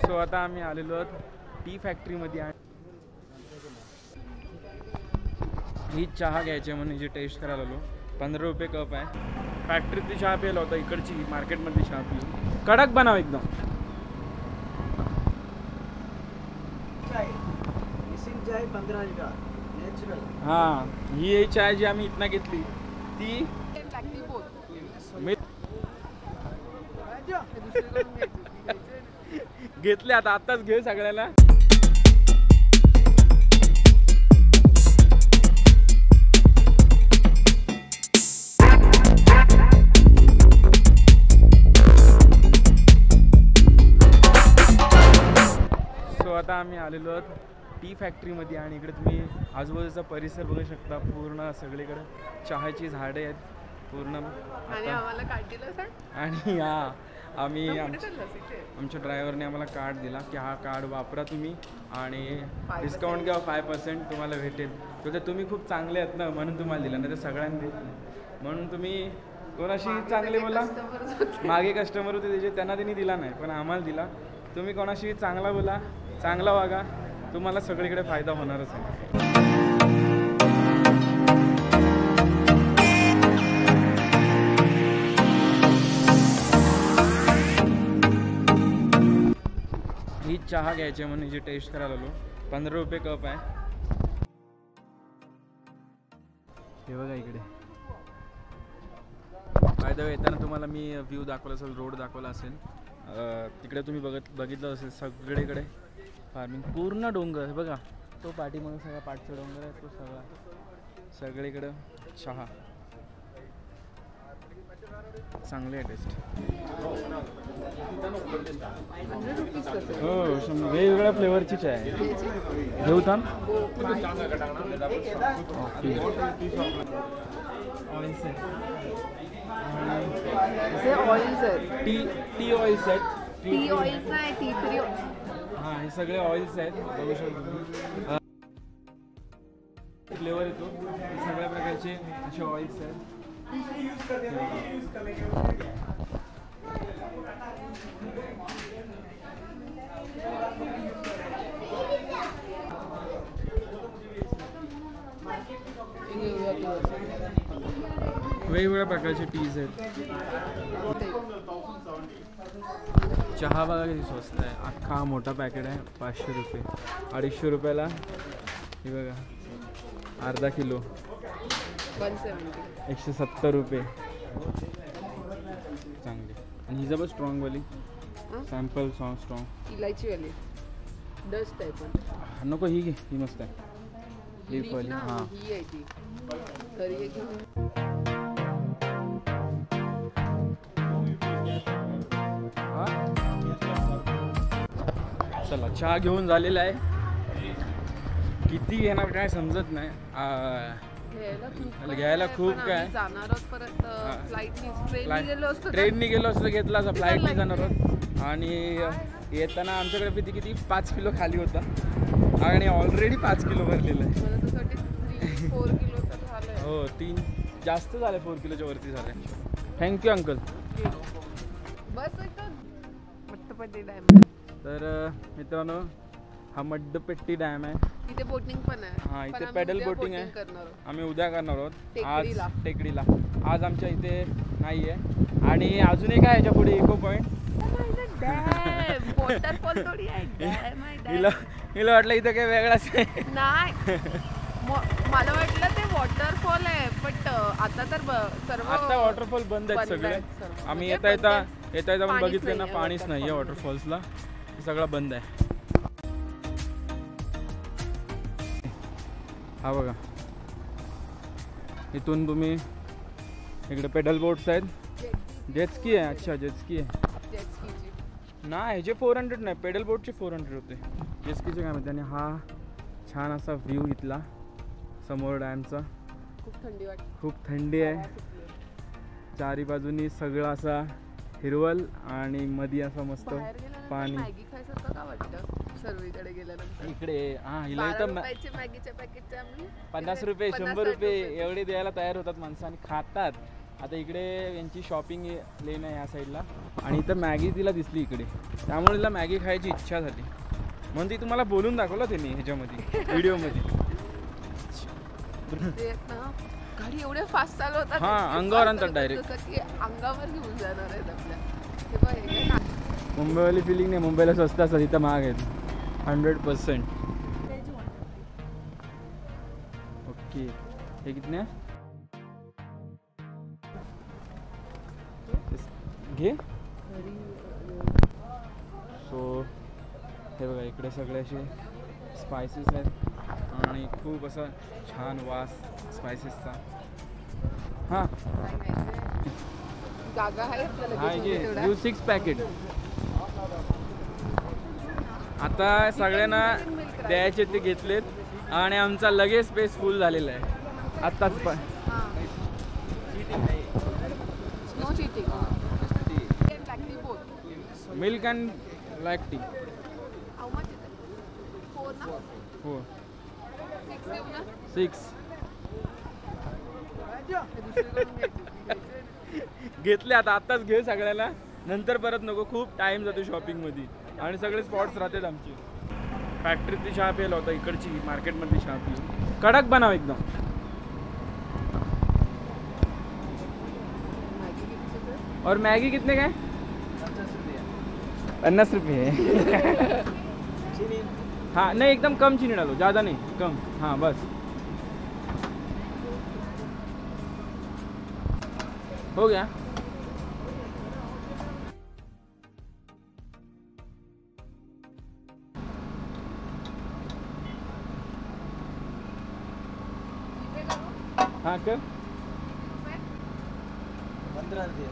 So आता आम्ही आलेलो आहोत टी फॅक्टरीमध्ये आणि ही चहा घ्यायची म्हणून हिची टेस्ट करायला आलो. 15 रुपये कप आहे. फॅक्टरीतली चहा प्यायला होता, इकडची मार्केटमधली चहा पिली. कडक बनाव एकदम. हां, ही चाय जी आम्ही इथनं घेतली ती घेतली. आताच घेऊ सगळ्याला. सो आता आम्ही आलेलो आहोत टी फॅक्टरीमध्ये आणि इकडे तुम्ही आजूबाजूचा परिसर बघू शकता. पूर्ण सगळीकडे चहाची झाडे आहेत पूर्ण. आणि आम्ही आमच्या ड्रायव्हरने आम्हाला कार्ड दिला की हा कार्ड वापरा तुम्ही आणि डिस्काउंट घ्या 5% तुम्हाला भेटेल. तर तुम्ही खूप चांगले आहेत ना म्हणून तुम्हाला दिला, नाही तर सगळ्यांनी दिलं. म्हणून तुम्ही कोणाशी चांगले बोला. मागे कस्टमर होते त्याचे, त्यांना त्यांनी दिला नाही पण आम्हाला दिला. तुम्ही कोणाशी चांगला बोला, चांगला वागा, तुम्हाला सगळीकडे फायदा होणारच आहे. ही चहा घ्यायची म्हणून हिची टेस्ट करायला आलो. 15 रुपये कप आहे. हे बघा इकडे फायदा येताना तुम्हाला मी व्ह्यू दाखवला असेल, रोड दाखवला असेल. तिकडे तुम्ही बघितलं असेल सगळीकडे फार्मिंग, पूर्ण डोंगर. बघा तो पाठीमागे सगळा पाठचा डोंगर आहे, तो सगळीकडं चहा. चांगले आहे टेस्ट. हो, वेगवेगळ्या फ्लेवरची चाय आहे. घेऊ थांब. टी ऑइल्स आहेत. टी ऑइल्स नाही, टी थ्री. हां, हे सगळे ऑइल्स आहेत. बघू शकतो तुम्ही. फ्लेवर येतो. सगळ्या प्रकारचे असे ऑइल्स आहेत. वेगवेगळ्या प्रकारचे टीज आहेत. चहा बघा किती स्वस्त आहे. अख्खा मोठा पॅकेट आहे 500 रुपये. 250 रुपयाला हे बघा अर्धा किलो 170 रुपये. चांगली. आणि ही जबरदस्त स्ट्रॉंगवाली सॅम्पल स्ट्रॉंग इलायचीवाली डस्ट आहे पण नको. ही घे, ही मस्त आहे. लीफवाली. हां, ही आहे ती. तरी चला चहा घेऊन झालेला आहे. किती घेणार काय समजत नाही. घ्यायला खूप काय. ट्रेननी गेलो असतो घेतला असं, फ्लाईटने जाणार आहोत. आणि येताना आमच्याकडे किती 5 किलो खाली होता आणि ऑलरेडी 5 किलो भरलेलं आहे. हो, 3 जास्त झाले. 4 किलोच्या वरती झाले. Thank you uncle. तर मित्रांनो हा मड्डपेट्टी डॅम आहे. इथे बोटिंग पण आहे. हां, इथे पेडल बोटिंग आहे. आम्ही उद्या करणार आहोत. आज टेकडीला. आज आमच्या इथे नाही आहे. आणि अजून एक आहे याच्या पुढे इको पॉईंट. हिला वाटलं इथं काही वेगळाच आहे. नाही, मला वाटलं ते वॉटरफॉल आहे. बट आता तर सर्व आता वॉटरफॉल बंद आहेत सगळे. आम्ही येता पण बघितलं ना, पाणीच नाही आहे वॉटरफॉल्सला. सगळं बंद आहे. हा बघा, इथून तुम्ही इकडे पेडल बोट्स आहेत. जेटस्की आहे. अच्छा, जेटस्की आहे. नाही, जे 400 नाही, पेडल बोटचे 400 होते. जेटस्कीचे काय म्हणते. आणि हा छान असा व्ह्यू इथला समोर डॅमचा. खूप थंडी आहे. चारी बाजूनी सगळं असा हिरवल आणि मध्ये असं मस्त पाणी. इकडे हिला इथं 50 रुपये 100 रुपये एवढे द्यायला तयार होतात माणसं आणि खातात. आता इकडे यांची शॉपिंग लेन आहे ह्या साईडला आणि इथं मॅगी तिला दिसली इकडे, त्यामुळे तिला मॅगी खायची इच्छा झाली म्हणून ती तुम्हाला बोलून दाखवलं त्यांनी ह्याच्यामध्ये व्हिडिओमध्ये. गाडी एवढे फास्ट चालवतात. हां, अंगावर आणतात डायरेक्ट. जसं की अंगावर घेऊन जाणार आहेत आपल्या. हे बघ, हे काय मुंबईवाली फिलिंग नाही. मुंबईला स्वस्त असतात, इथं महाग आहेत 100%. ओके, हे कितने आहे? घे. सो हे बघा इकडे सगळे असे स्पायसेस आहेत आणि खूप असा छान वास स्पायसेसचा. हां जागा आहे आपल्याला. हां, ये 6 पॅकेट. आता सगळ्यांना द्यायचे ते घेतलेत आणि आमचा लगेच स्पेस फुल झालेला आहे आत्ताच. पण no cheating. Milk and black tea. How much is it? 4 ना? हो 6 देऊ ना? 6 हे दुसरीकडून घ्यायची. घेतले. आता आत्ताच घे सगळ्याला, नंतर परत नको. खूप टाईम जातो शॉपिंगमध्ये आणि सगळे स्पॉट्स राहतात आमचे. फॅक्टरीतली चहा प्यायला होता, इकडची मार्केटमधली चहा पिली. कडक बनाव एकदम. और मैगी कितने का है? 50 रुपये. हाँ नहीं, एकदम कम चीनी डालो, ज़्यादा नहीं, कम. हाँ बस हो गया. हाँ कर 15 रुपये.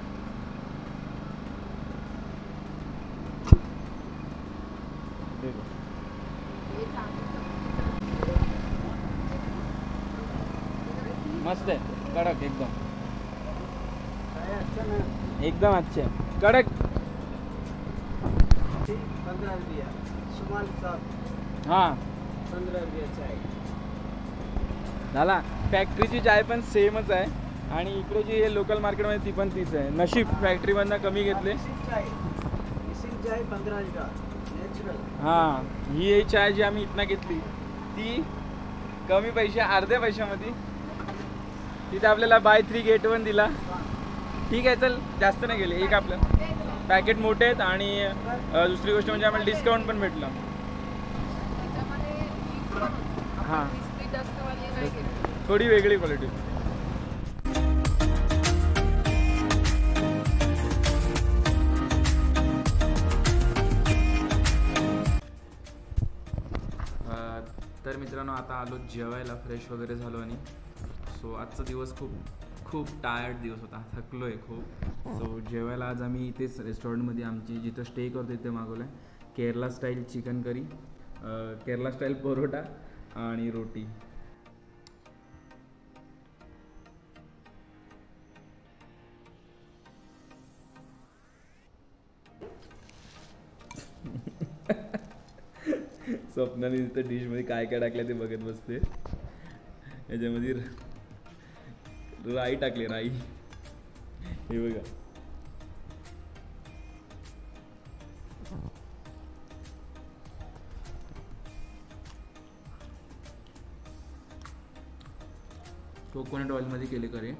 मस्त है, कड़क एकदम. अच्छा ना. एकदम अच्छे कड़क. 15 रुपये. सुमाल साहब हाँ 15 रुपये चाय. झाला. फॅक्टरीची चाय पण सेमच आहे आणि इकडे जी लोकल मार्केटमध्ये ती पण तीच आहे. नशीब फॅक्टरीमधनं कमी घेतले. चाय 15 का नॅचरल. हां, ही चाय जी आम्ही इथनं घेतली ती कमी पैसे, अर्ध्या पैशामध्ये. तिथे आपल्याला बाय 3 get 1 दिला. ठीक आहे, चल जास्त नाही गेले. एक आपलं पॅकेट मोठे आहेत आणि दुसरी गोष्ट म्हणजे आम्हाला डिस्काउंट पण भेटलं. हां, थोडी वेगळी क्वालिटी. तर मित्रांनो, आता आलो जेवायला. फ्रेश वगैरे झालो आणि सो आजचा दिवस खूप टायर्ड दिवस होता. थकलो आहे खूप. सो जेवायला आज आम्ही इथेच रेस्टॉरंटमध्ये आमची जिथं स्टे करतो इथे मागवलं आहे Kerala style chicken curry, Kerala style parotta आणि रोटी. स्वप्नाने तिथं डिशमध्ये काय काय टाकलं ते बघत बसते. याच्यामध्ये राई टाकली, राई. हे बघा, कोकोनट ऑइलमध्ये केले करे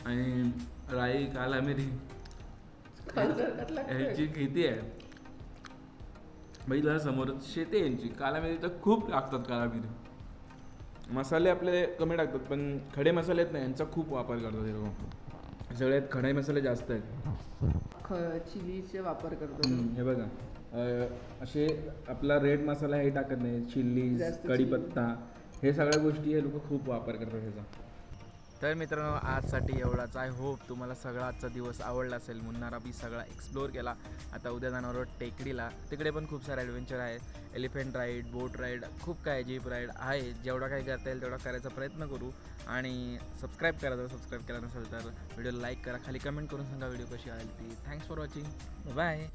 आणि राई काला मिरी ह्याची किती आहे बघितलं समोर शेते यांची. काला मिरी तर खूप लागतात. काला मिरी मसाले आपले कमी टाकतात पण खडे मसाले आहेत ना यांचा खूप वापर करतात हे लोक. सगळ्यात खडे मसाले जास्त आहेत. चिलीचे वापर करतो. हे बघा, असे आपला रेड मसाला हे टाकत नाही. चिल्ली, कढीपत्ता, हे सगळ्या गोष्टी हे लोक खूप वापर करतात ह्याचा. तर मित्रांनो, आजसाठी एवढाच. आय होप तुम्हाला सगळा आजचा दिवस आवडला असेल. मुन्नार बी सगळा एक्सप्लोअर केला. आता उद्या जाणार आहोत टेकडीला. तिकडे पण खूप सारे ॲडव्हेंचर आहे. एलिफंट राईड, बोट राईड, खूप काय जीप राईड आहे. जेवढा काही करता येईल तेवढा करायचा प्रयत्न करू. आणि सबस्क्राईब करा जर सबस्क्राईब केला नसेल तर. व्हिडिओ लाईक करा, खाली कमेंट करून सांगा व्हिडिओ कशी आली ती. Thanks for watching. बाय.